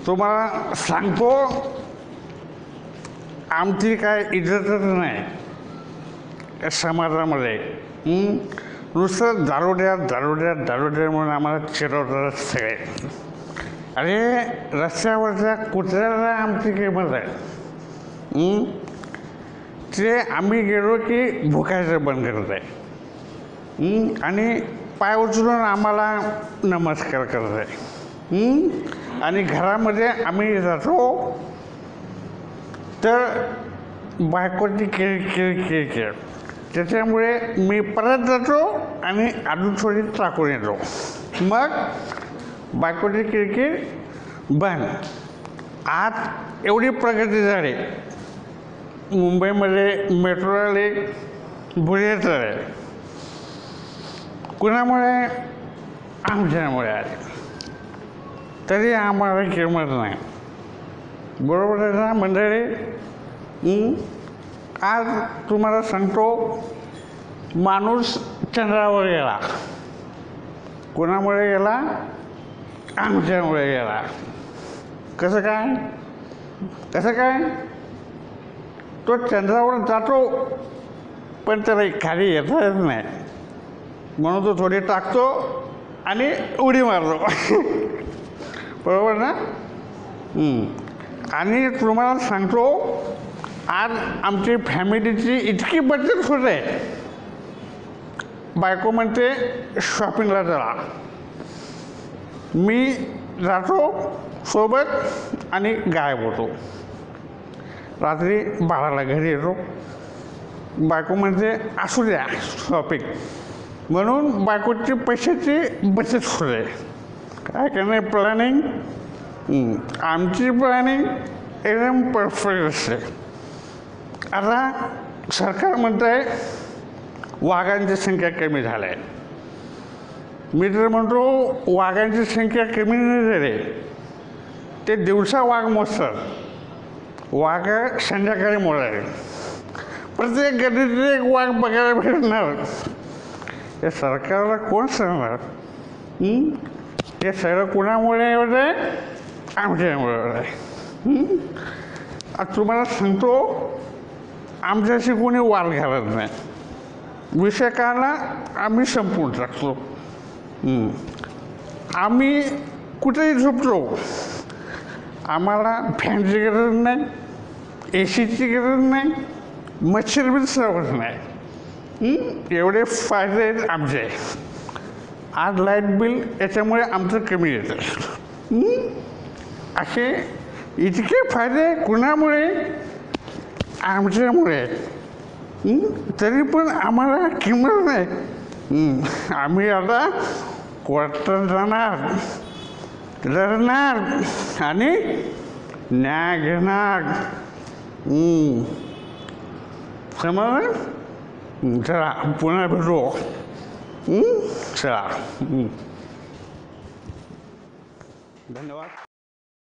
तुम्हाला सांगतो, आमची काय इज्जतच नाही समाजामध्ये. नुसतं दारोड्या म्हणून आम्हाला चिरवतात सगळे. अरे रस्त्यावरच्या कुत्र्याला आमची किंमत आहे. ते आम्ही गेलो की भुकायचं बंद करत आहे आणि पाय उचलून आम्हाला नमस्कार करत आहे. आणि घरामध्ये आम्ही जातो तर बायकोची किरकिर. त्याच्यामुळे मी परत जातो आणि अजून थोडी टाकून येतो. मग बायकोची किरकिर बंद. आज एवढी प्रगती झाली, मुंबईमध्ये मेट्रो आले, बुलेट आले. कुणामुळे? आमच्यामुळे आले. तरी आम्हाला किंमत नाही. बरोबर आहे ना मंडळी? आज तुम्हाला सांगतो, माणूस चंद्रावर गेला. कोणामुळे गेला? आमच्यामुळे गेला. कसं काय? तो चंद्रावर जातो पण त्याला खाली येता येत नाही, म्हणून तो थोडी टाकतो आणि उडी मारतो. बरोबर ना? आणि तुम्हाला सांगतो, आज आमची फॅमिलीची इतकी बचत होते. बायको म्हणते शॉपिंगला चला, मी जातो सोबत आणि गायब होतो. रात्री 12ला घरी येतो. बायको म्हणते असू द्या शॉपिंग, म्हणून बायकोची पैशाची बचत होते. काय करणे प्लॅनिंग. आमची प्लॅनिंग एकदम परफेक्ट असते. आता सरकार म्हणत आहे वाघांची संख्या कमी झाली आहे. मी तर म्हणतो वाघांची संख्या कमी नाही झाली, ते दिवसा वाघ मोजतात, वाघ संध्याकाळी मोडाले. प्रत्येक गल्लीत एक वाघ बघायला भेटणार. हे सरकारला कोण सांगणार? हे सगळं कुणामुळे होतं? आमच्यामुळे होतं. आता तुम्हाला सांगतो, आमच्याशी कोणी वाद घालत नाही. विषय काढला आम्ही संपवून टाकतो. आम्ही कुठेही झोपतो. आम्हाला फॅनची गरज नाही, AC ची गरज नाही, मच्छर बी चावत नाही. एवढे फायदे आहेत आमचे. आज लाईट बिल याच्यामुळे आमचं कमी येतं. असे इतके फायदे कुणामुळे? आमच्यामुळे. तरी पण आम्हाला किंमत नाही. आम्ही आता कोर्टात जाणार, लढणार आणि न्याय घेणार. समजलं? चला पुन्हा भेटू. चला, धन्यवाद.